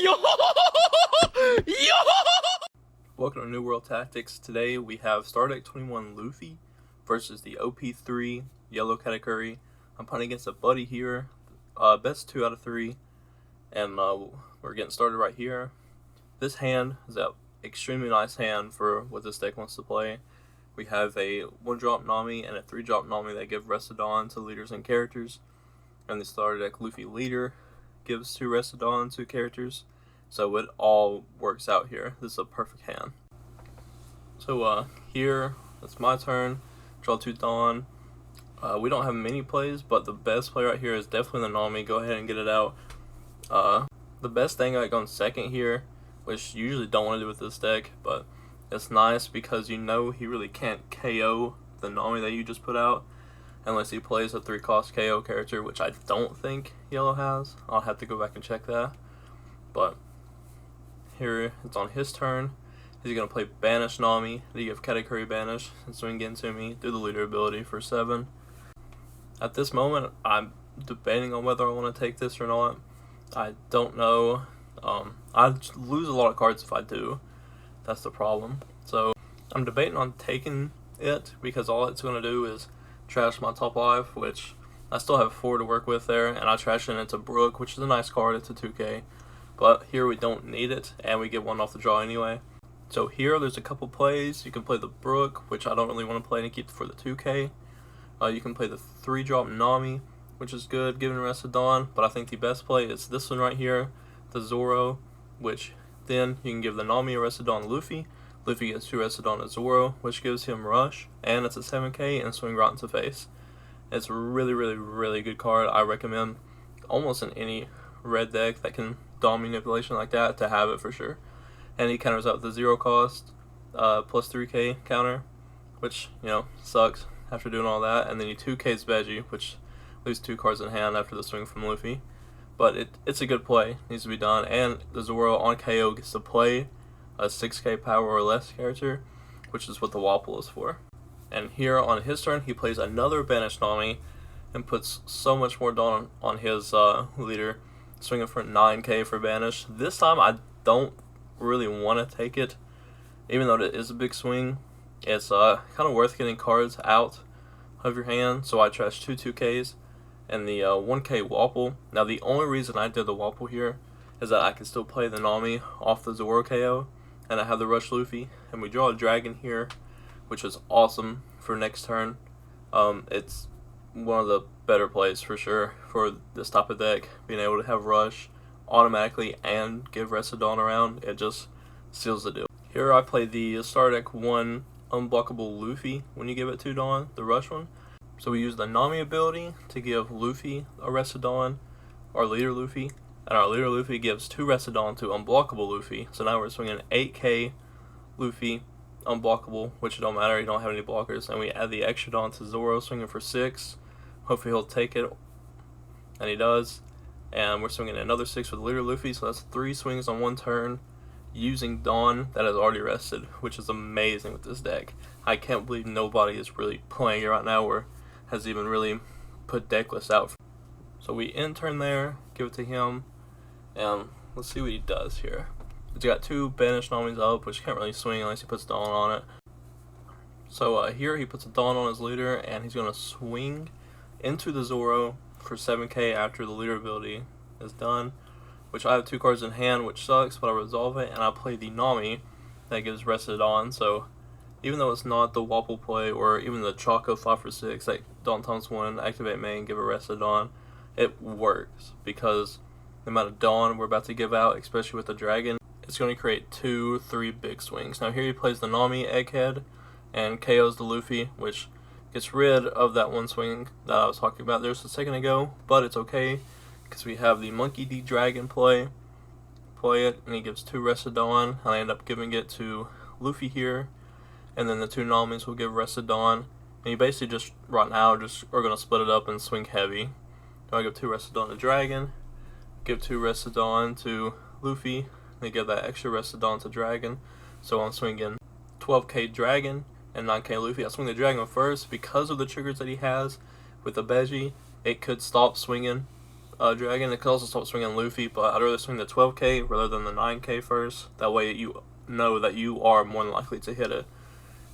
Yo! Yo! Welcome to New World Tactics. Today we have ST-21 Luffy versus the OP3 Yellow Katakuri. I'm playing against a buddy here. Best 2 out of 3. And we're getting started right here. This hand is an extremely nice hand for what this deck wants to play. We have a 1-drop Nami and a 3-drop Nami that give Restodon to leaders and characters. And the starter deck Luffy leader gives 2 Restodon to characters. So it all works out here. This is a perfect hand. So here, it's my turn. Draw 2 Dawn. We don't have many plays, but the best play right here is definitely the Nami. Go ahead and get it out. The best thing I go on second here, which you usually don't want to do with this deck, but it's nice because you know he really can't KO the Nami that you just put out unless he plays a 3-cost KO character, which I don't think Yellow has. I'll have to go back and check that. But here it's on his turn. He's going to play Banish Nami to give Katakuri Banish and swing into me, do the leader ability for 7. At this moment, I'm debating on whether I want to take this or not. I don't know. I lose a lot of cards if I do. That's the problem. So I'm debating on taking it because all it's going to do is trash my top life, which I still have 4 to work with there, and I trash it into Brook, which is a nice card. It's a 2K. But here we don't need it, and we get 1 off the draw anyway. So here there's a couple plays. You can play the Brook, which I don't really want to play and keep for the 2K. You can play the 3-drop Nami, which is good, giving Restodon, but I think the best play is this one right here, the Zoro, which then you can give the Nami a Restodon to Luffy. Luffy gets 2 Restodon to Zoro, which gives him Rush, and it's a 7K and swing right into face. It's a really, really, really good card. I recommend almost in any red deck that can Dom manipulation like that to have it for sure. And he counters out the 0 cost plus 3K counter, which, you know, sucks after doing all that. And then he 2Ks Veggie, which leaves 2 cards in hand after the swing from Luffy. But it's a good play, needs to be done. And the Zoro on KO gets to play a 6K power or less character, which is what the Wapple is for. And here on his turn, he plays another Banish Nami and puts so much more Dawn on his leader, swinging for 9K for Banish. This time I don't really want to take it, even though it is a big swing. It's kind of worth getting cards out of your hand, so I trash 2 2Ks and the 1K Wapple. Now the only reason I did the Wapple here is that I can still play the Nami off the Zoro KO, and I have the Rush Luffy, and we draw a dragon here, which is awesome for next turn. It's one of the better plays for sure for this type of deck, being able to have Rush automatically and give Restodon around. It just seals the deal. Here I play the Star Deck 1 unblockable Luffy when you give it 2 Dawn, the Rush one. So we use the Nami ability to give Luffy a Restodon, our leader Luffy, and our leader Luffy gives 2 Restodon to unblockable Luffy. So now we're swinging 8K Luffy unblockable, which don't matter, you don't have any blockers, and we add the extra Dawn to Zoro, swinging for 6. Hopefully he'll take it, and he does. And we're swinging another 6 with leader Luffy, so that's 3 swings on 1 turn using Dawn that has already rested, which is amazing with this deck. I can't believe nobody is really playing it right now or has even really put Decklists out. So we end turn there, give it to him, and let's see what he does here. He's got 2 Banish Namis up, which can't really swing unless he puts Dawn on it. So here he puts a Dawn on his leader, and he's going to swing into the Zoro for 7K after the leader ability is done, which I have 2 cards in hand, which sucks, but I resolve it, and I play the Nami that gives Restodon. So even though it's not the Wapple play or even the Choco 5 for 6, like Dawn times 1, activate main, give a Restodon, it works because the amount of Dawn we're about to give out, especially with the dragon, it's going to create 2-3 big swings. Now here he plays the Nami Egghead and KOs the Luffy, which gets rid of that 1 swing that I was talking about there just a second ago, but it's okay because we have the Monkey D Dragon play it, and he gives 2 Restodon, and I end up giving it to Luffy here, and then the 2 Namis will give Restodon, and you basically just, right now, just are going to split it up and swing heavy. So I give 2 Restodon to Dragon, give 2 Restodon to Luffy, and give that extra Restodon to Dragon, so I'm swinging 12K Dragon and 9K Luffy. I swing the Dragon first because of the triggers that he has with the Veggie. It could stop swinging dragon. It could also start swinging Luffy, but I'd rather swing the 12k rather than the 9k first. That way you know that you are more than likely to hit it.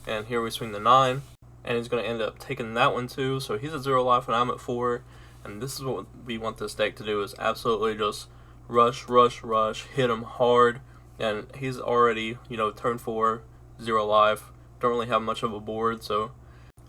And here we swing the 9, and he's going to end up taking that one too. So he's at 0 life and I'm at 4, and this is what we want this deck to do, is absolutely just rush, hit him hard. And he's already, turn 4, 0 life, don't really have much of a board, so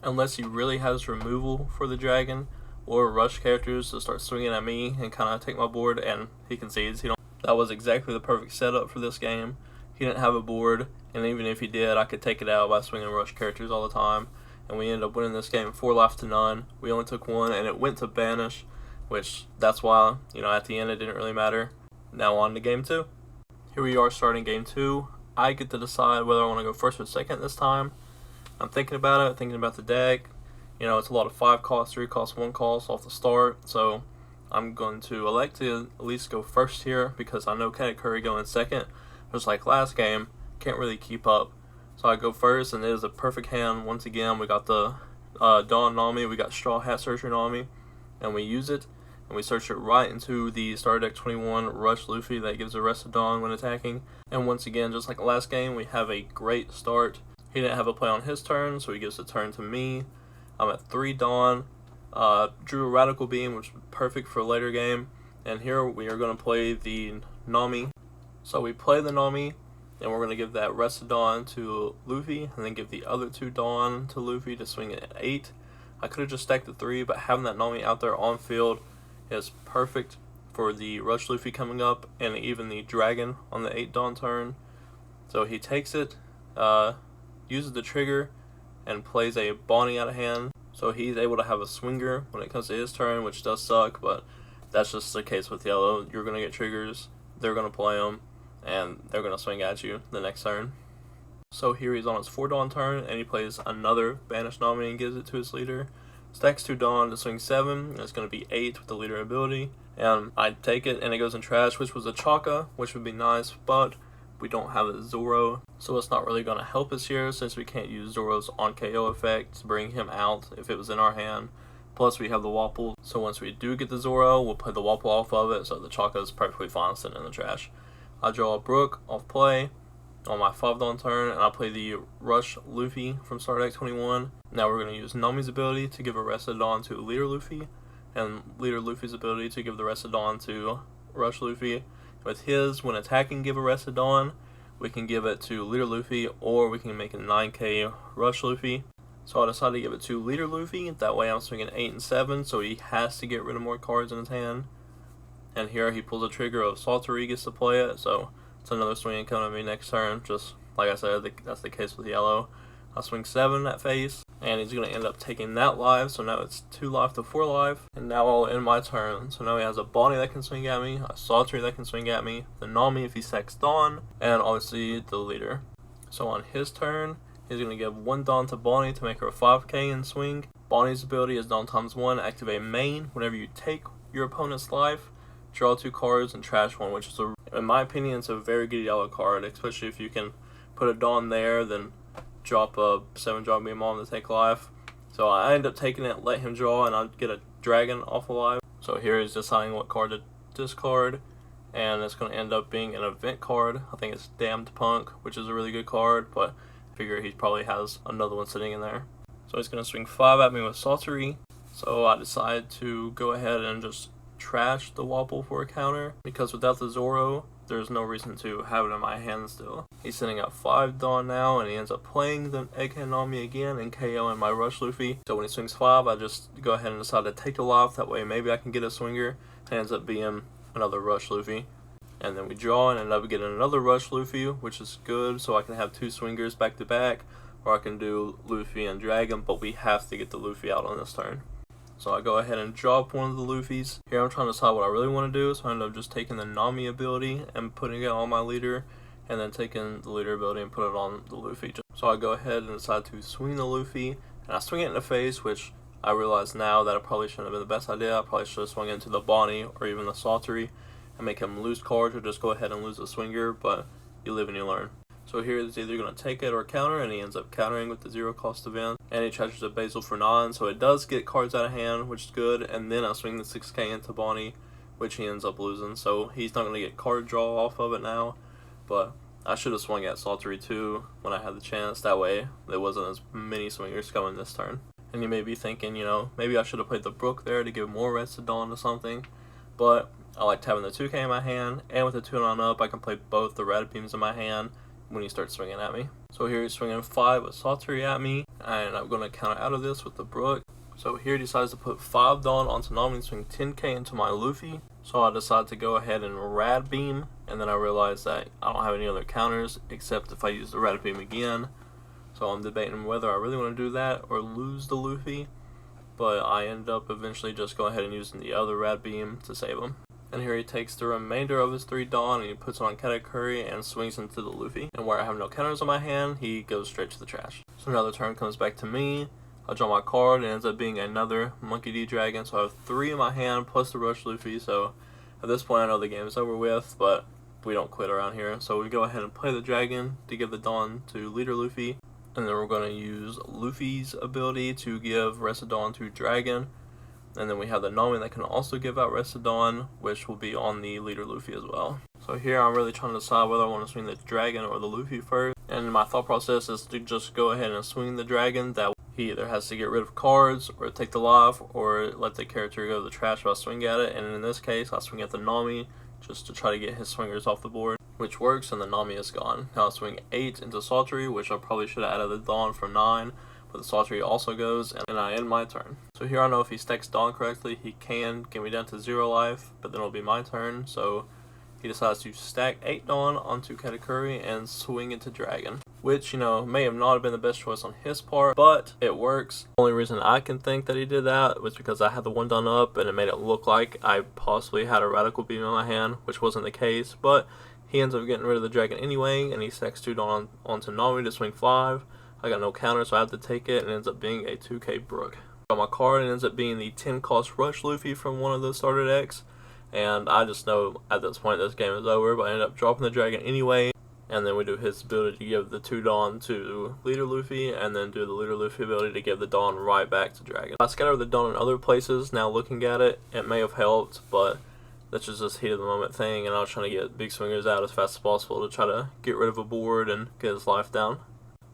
unless he really has removal for the dragon or rush characters to start swinging at me and kind of take my board, and he concedes. That was exactly the perfect setup for this game. He didn't have a board, and even if he did, I could take it out by swinging rush characters all the time. And we ended up winning this game 4 life to none. We only took 1, and it went to banish, which that's why, at the end it didn't really matter. Now on to game 2. Here we are starting game 2. I get to decide whether I want to go first or second this time. I'm thinking about it, thinking about the deck. It's a lot of 5 cost, 3 cost, 1 cost off the start, so I'm going to elect to at least go first here because I know Katakuri going second. Just like last game, can't really keep up. So I go first, and it is a perfect hand. Once again, we got the Dawn Nami, we got Straw Hat Searcher Nami, and we use it, and we search it right into the Starter Deck 21 Rush Luffy that gives a Rest of Dawn when attacking. And once again, just like last game, we have a great start. He didn't have a play on his turn, so he gives the turn to me. I'm at 3 Dawn, drew a Radical Beam, which was perfect for a later game, and here we are going to play the Nami. So we play the Nami, and we're going to give that Rest of Dawn to Luffy, and then give the other 2 Dawn to Luffy to swing at 8. I could have just stacked the 3, but having that Nami out there on field is perfect for the Rush Luffy coming up, and even the Dragon on the 8 Dawn turn. So he takes it, uses the trigger, and plays a Bonnie out of hand. So he's able to have a swinger when it comes to his turn, which does suck, but that's just the case with yellow. You're going to get triggers, they're going to play them, and they're going to swing at you the next turn. So here he's on his 4 Dawn turn, and he plays another Banished Nami and gives it to his leader. Stacks 2 Dawn to swing 7, and it's going to be 8 with the leader ability. And I take it, and it goes in trash, which was a Chaka, which would be nice, but we don't have a Zoro, so it's not really going to help us here since we can't use Zoro's on KO effect to bring him out if it was in our hand. Plus we have the Wapple, so once we do get the Zoro, we'll play the Wapple off of it, so the Chaka is perfectly fine sitting in the trash. I draw a Brook off play on my 5 Dawn turn, and I play the Rush Luffy from Starter Deck 21. Now we're going to use Nami's ability to give a Rest of Dawn to Leader Luffy, and Leader Luffy's ability to give the Rest of Dawn to Rush Luffy. With his, when attacking, give a Rest of Dawn, we can give it to Leader Luffy, or we can make a 9k Rush Luffy. So I decided to give it to Leader Luffy, that way I'm swinging 8 and 7, so he has to get rid of more cards in his hand. And here he pulls a trigger of Saltery, gets to play it, so it's another swing coming at me next turn. Just like I said, that's the case with yellow. I swing 7 at face, and he's going to end up taking that life, so now it's 2 life to 4 life, and now I'll end my turn. So now he has a Bonnie that can swing at me, a Saltery that can swing at me, the Nami if he stacks Dawn, and obviously the leader. So on his turn, he's going to give 1 Dawn to Bonnie to make her a 5k and swing. Bonnie's ability is Dawn ×1, activate main. Whenever you take your opponent's life, draw 2 cards and trash 1, which is, in my opinion, it's a very good yellow card, especially if you can put a Dawn there, then drop a 7-drop beam on to take life. So I end up taking it, let him draw, and I get a Dragon off of life. So here he's deciding what card to discard, and it's going to end up being an event card. I think it's Damned Punk, which is a really good card, but I figure he probably has another one sitting in there. So he's going to swing 5 at me with Saltery. So I decide to go ahead and just trash the Wapple for a counter, because without the Zoro, there's no reason to have it in my hand still. He's sitting at 5 Dawn now, and he ends up playing the Egghead Nami again and KOing my Rush Luffy. So when he swings 5, I just go ahead and decide to take the life, that way maybe I can get a swinger. It ends up being another Rush Luffy. And then we draw and end up getting another Rush Luffy, which is good, so I can have 2 swingers back to back, or I can do Luffy and Dragon, but we have to get the Luffy out on this turn. So I go ahead and drop one of the Luffys. Here I'm trying to decide what I really want to do, so I end up just taking the Nami ability and putting it on my leader, and then taking the leader ability and put it on the Luffy. So I go ahead and decide to swing the Luffy, and I swing it in the face, which I realize now that it probably shouldn't have been the best idea. I probably should have swung into the Bonnie or even the Saltery and make him lose cards, or just go ahead and lose the swinger, but you live and you learn. So here he's either going to take it or counter, and he ends up countering with the 0 cost event. And he treasures a Basil for 9, so it does get cards out of hand, which is good. And then I swing the 6k into Bonnie which he ends up losing, so he's not going to get card draw off of it now. But I should have swung at Saltery too when I had the chance. That way there wasn't as many swingers coming this turn. And you may be thinking, you know, maybe I should have played the Brook there to give more Reds to Dawn to something. But I liked having the 2K in my hand, and with the 2-9 up, I can play both the red beams in my hand when he starts swinging at me. So here he's swinging 5 with Saltery at me, and I'm going to counter out of this with the Brook. So here he decides to put 5 Dawn onto Nami and swing 10K into my Luffy. So I decide to go ahead and Rad Beam, and then I realize that I don't have any other counters except if I use the Rad Beam again. So I'm debating whether I really want to do that or lose the Luffy, but I end up eventually just going ahead and using the other Rad Beam to save him. And here he takes the remainder of his 3 Dawn and he puts it on Katakuri and swings into the Luffy. And where I have no counters on my hand, he goes straight to the trash. So another turn comes back to me. I draw my card and it ends up being another Monkey D Dragon. So I have 3 in my hand plus the Rush Luffy. So at this point I know the game is over with, but we don't quit around here. So we go ahead and play the Dragon to give the Dawn to Leader Luffy. And then we're going to use Luffy's ability to give Rest of Dawn to Dragon. And then we have the Nami that can also give out Rest of Dawn, which will be on the Leader Luffy as well. So here I'm really trying to decide whether I want to swing the Dragon or the Luffy first. And my thought process is to just go ahead and swing the Dragon. That he either has to get rid of cards, or take the life, or let the character go to the trash if I swing at it. And in this case, I swing at the Nami just to try to get his swingers off the board, which works, and the Nami is gone. Now I swing 8 into Saltery, which I probably should have added the Dawn for 9, but the Saltery also goes, and I end my turn. So here I know if he stacks Dawn correctly, he can get me down to 0 life, but then it'll be my turn. So he decides to stack 8 Dawn onto Katakuri and swing into Dragon, which, you know, may have not been the best choice on his part, but it works. The only reason I can think that he did that was because I had the 1 Dawn up and it made it look like I possibly had a Radical Beam in my hand, which wasn't the case, but he ends up getting rid of the Dragon anyway, and he stacks 2 Dawn onto Nami to swing 5. I got no counter, so I have to take it, and it ends up being a 2K Brook. On my card, it ends up being the 10 cost Rush Luffy from one of the starter decks, and I just know at this point this game is over, but I end up dropping the Dragon anyway, and then we do his ability to give the 2 Dawn to Leader Luffy, and then do the Leader Luffy ability to give the Dawn right back to Dragon. I scattered the Dawn in other places. Now looking at it, it may have helped, but that's just heat of the moment thing, and I was trying to get big swingers out as fast as possible to try to get rid of a board and get his life down.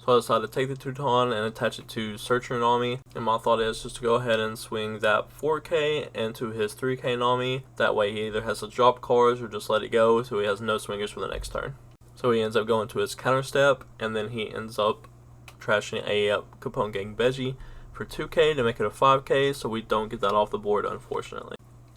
So I decided to take the 2 Dawn and attach it to Searcher Nami, and my thought is just to go ahead and swing that 4K into his 3K Nami. That way he either has to drop cards or just let it go, so he has no swingers for the next turn. So he ends up going to his counter step, and then he ends up trashing a Capone Gang Veggie for 2K to make it a 5K, so we don't get that off the board, unfortunately.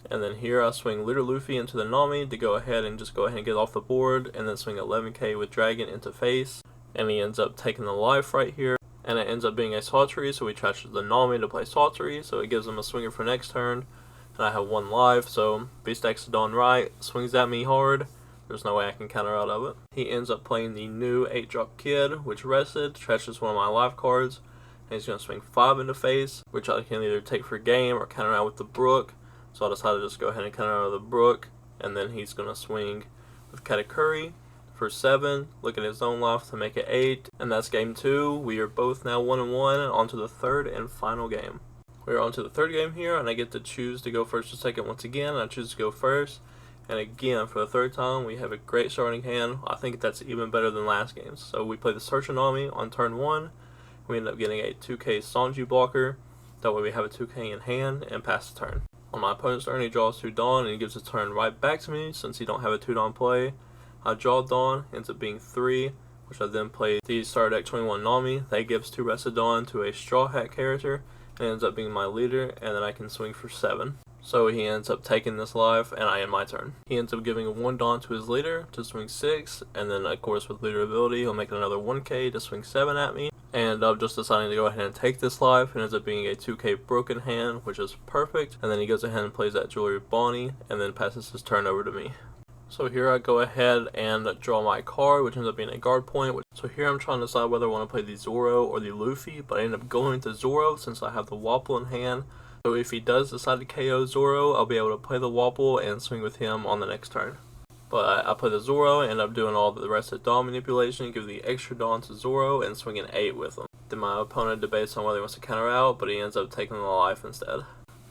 And then here I swing Leader Luffy into the Nami to go ahead and get off the board, and then swing 11K with Dragon into face. And he ends up taking the life right here, and it ends up being a Saltery, so he trashes the Nami to play Saltery, so it gives him a swinger for next turn, and I have 1 life, so he stacks the Dawn right, swings at me hard, there's no way I can counter out of it. He ends up playing the new 8-drop Kid, which rested, trashes one of my life cards, and he's going to swing 5 into face, which I can either take for game or counter out with the Brook, so I decided to just go ahead and counter out of the Brook, and then he's going to swing with Katakuri for 7, look at his own life to make it 8, and that's game 2. We are both now 1-1, on to the 3rd and final game. We are on to the 3rd game here, and I get to choose to go first or second once again, and I choose to go first. And again, for the 3rd time, we have a great starting hand. I think that's even better than last game's. So we play the Searcher Nami on turn 1, we end up getting a 2K Sanji blocker, that way we have a 2K in hand, and pass the turn. On my opponent's turn, he draws 2 Dawn, and he gives a turn right back to me, since he don't have a 2 Dawn play. I draw Dawn, ends up being 3, which I then play the starter deck 21 Nami. That gives 2 Rest of Dawn to a Straw Hat character, and ends up being my leader, and then I can swing for 7. So he ends up taking this life, and I end my turn. He ends up giving 1 Dawn to his leader to swing 6, and then of course with leader ability, he'll make another 1K to swing 7 at me. And I'm just deciding to go ahead and take this life, and ends up being a 2K broken hand, which is perfect. And then he goes ahead and plays that Jewelry Bonnie, and then passes his turn over to me. So here I go ahead and draw my card, which ends up being a guard point. So here I'm trying to decide whether I want to play the Zoro or the Luffy, but I end up going to Zoro since I have the Wapple in hand. So if he does decide to KO Zoro, I'll be able to play the Wapple and swing with him on the next turn. But I play the Zoro, end up doing all the rest of Dawn manipulation, give the extra Dawn to Zoro, and swing an 8 with him. Then my opponent debates on whether he wants to counter out, but he ends up taking the life instead.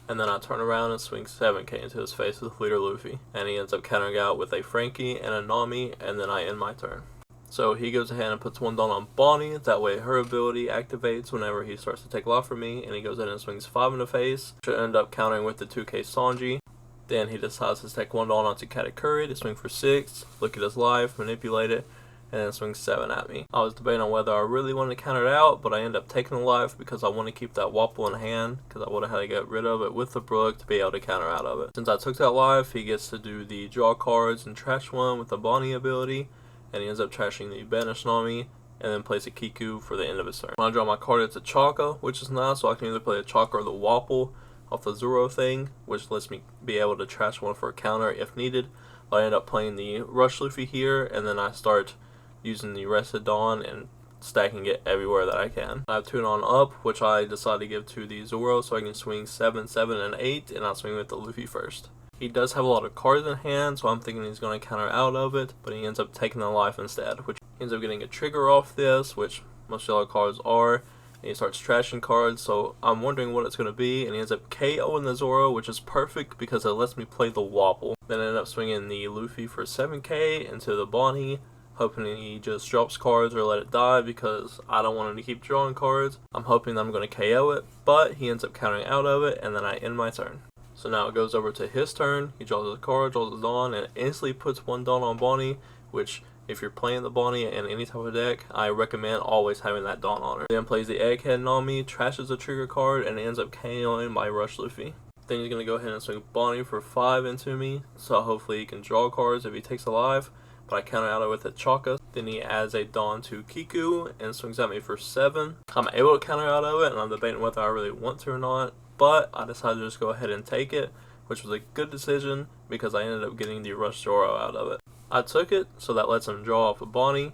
and then I turn around and swing 7k into his face with leader Luffy, and he ends up countering out with a Frankie and a Nami, and then I end my turn. So he goes ahead and puts 1 Dawn on Bonnie, that way her ability activates whenever he starts to take life from me, and he goes ahead and swings 5 in the face, which end up countering with the 2k Sanji. Then he decides to take 1 Dawn onto Katakuri to swing for 6, look at his life, manipulate it, and then swing 7 at me. I was debating on whether I really wanted to counter it out, but I ended up taking the life because I want to keep that Wapple in hand, because I would have had to get rid of it with the Brook to be able to counter out of it. Since I took that life, he gets to do the draw cards and trash one with the Bonnie ability, and he ends up trashing the Banish Nami, and then plays a Kiku for the end of his turn. When I draw my card, it's a Chaka, which is nice, so I can either play a Chaka or the Wapple off the Zoro thing, which lets me be able to trash one for a counter if needed. But I end up playing the Rush Luffy here, and then I start using the Rested Dawn and stacking it everywhere that I can. I have 2 on up, which I decide to give to the Zoro so I can swing 7, 7, and 8, and I'll swing with the Luffy first. He does have a lot of cards in hand, so I'm thinking he's going to counter out of it, but he ends up taking the life instead, which ends up getting a trigger off this, which most yellow cards are, and he starts trashing cards, so I'm wondering what it's going to be, and he ends up KOing the Zoro, which is perfect because it lets me play the Wapple. Then I end up swinging the Luffy for 7k into the Bonnie, hoping he just drops cards or let it die because I don't want him to keep drawing cards. I'm hoping that I'm going to KO it, but he ends up countering out of it, and then I end my turn. So now it goes over to his turn. He draws a card, draws a Dawn, and instantly puts 1 Dawn on Bonnie, which if you're playing the Bonnie in any type of deck, I recommend always having that Dawn on her. Then plays the Egghead Nami, trashes a trigger card, and ends up KOing my Rush Luffy. Then he's going to go ahead and swing Bonnie for 5 into me, so hopefully he can draw cards if he takes a life, but I counter out it with a Chaka. Then he adds a Dawn to Kiku and swings at me for 7. I'm able to counter out of it, and I'm debating whether I really want to or not, but I decided to just go ahead and take it, which was a good decision because I ended up getting the Rush Zoro out of it. I took it, so that lets him draw off a Bonnie,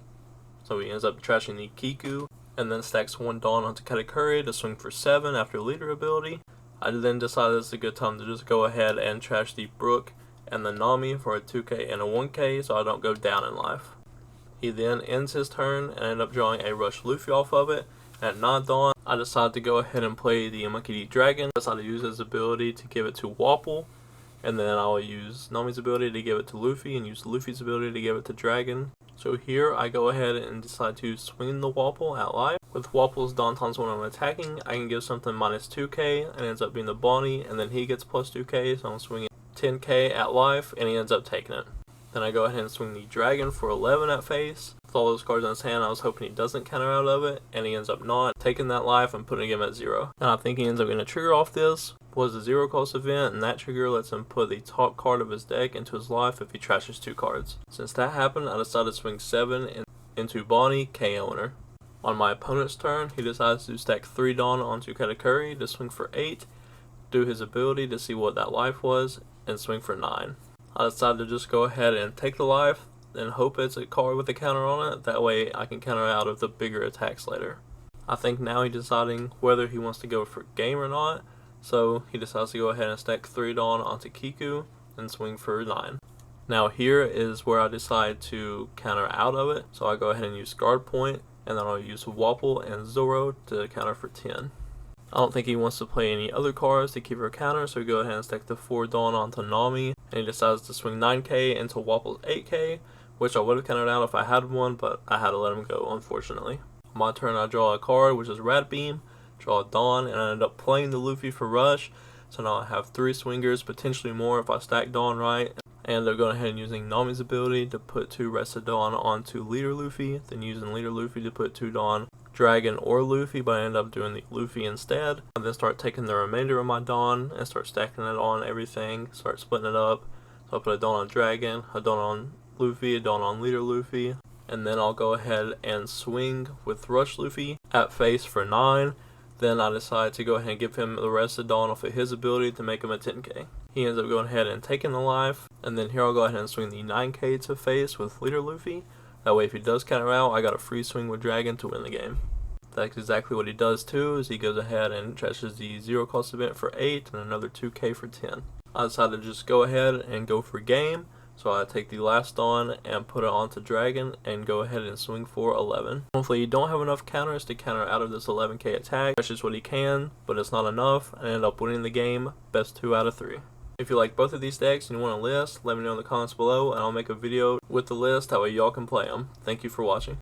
so he ends up trashing the Kiku, and then stacks 1 Dawn onto Katakuri to swing for 7 after leader ability. I then decided it's a good time to just go ahead and trash the Brook and the Nami for a 2k and a 1k so I don't go down in life. He then ends his turn and end up drawing a Rush Luffy off of it. At 9 Dawn, I decided to go ahead and play the Monkey D. Dragon. I decided to use his ability to give it to Wapple, and then I will use Nami's ability to give it to Luffy, and use Luffy's ability to give it to Dragon. So here, I go ahead and decide to swing the Wapple at life. With Wapple's Dawn times when I'm attacking, I can give something minus 2k, and it ends up being the Bonnie, and then he gets plus 2k, so I'm swinging 10k at life, and he ends up taking it. Then I go ahead and swing the Dragon for 11 at face. With all those cards in his hand, I was hoping he doesn't counter out of it, and he ends up not taking that life and putting him at 0. And I think he ends up getting a trigger off this. Was a 0 cost event, and that trigger lets him put the top card of his deck into his life if he trashes 2 cards. Since that happened, I decided to swing 7 into Bonnie, KOing her. On my opponent's turn, he decides to stack 3 Dawn onto Katakuri to swing for 8, do his ability to see what that life was, and swing for 9. I decided to just go ahead and take the life and hope it's a card with a counter on it, that way I can counter out of the bigger attacks later. I think now he's deciding whether he wants to go for game or not, so he decides to go ahead and stack 3 Dawn onto Kiku and swing for 9. Now here is where I decide to counter out of it, so I go ahead and use Guard Point, and then I'll use Wapple and Zoro to counter for 10. I don't think he wants to play any other cards to keep her counter, so we go ahead and stack the 4 Dawn onto Nami, and he decides to swing 9k into Wapple's 8k, which I would have countered out if I had one, but I had to let him go, unfortunately. On my turn, I draw a card, which is Rat Beam, draw a Dawn, and I end up playing the Luffy for Rush, so now I have 3 swingers, potentially more if I stack Dawn right. And they're going ahead and using Nami's ability to put 2 Rested Dawn onto Leader Luffy, then using Leader Luffy to put 2 Dawn Dragon or Luffy, but I end up doing the Luffy instead. I then start taking the remainder of my Dawn and start stacking it on everything, start splitting it up. So I'll put a Dawn on Dragon, a Dawn on Luffy, a Dawn on Leader Luffy, and then I'll go ahead and swing with Rush Luffy at face for 9. Then I decide to go ahead and give him the rest of Dawn off of his ability to make him a 10k. He ends up going ahead and taking the life, and then here I'll go ahead and swing the 9k to face with Leader Luffy. That way if he does counter out, I got a free swing with Dragon to win the game. That's exactly what he does too, is he goes ahead and trashes the 0 cost event for 8 and another 2k for 10. I decided to just go ahead and go for game, So I take the last on and put it onto Dragon and go ahead and swing for 11. Hopefully you don't have enough counters to counter out of this 11k attack. That's just what he can, but it's not enough, and I end up winning the game, best 2 out of 3. If you like both of these decks and you want a list, let me know in the comments below and I'll make a video with the list, that way y'all can play them. Thank you for watching.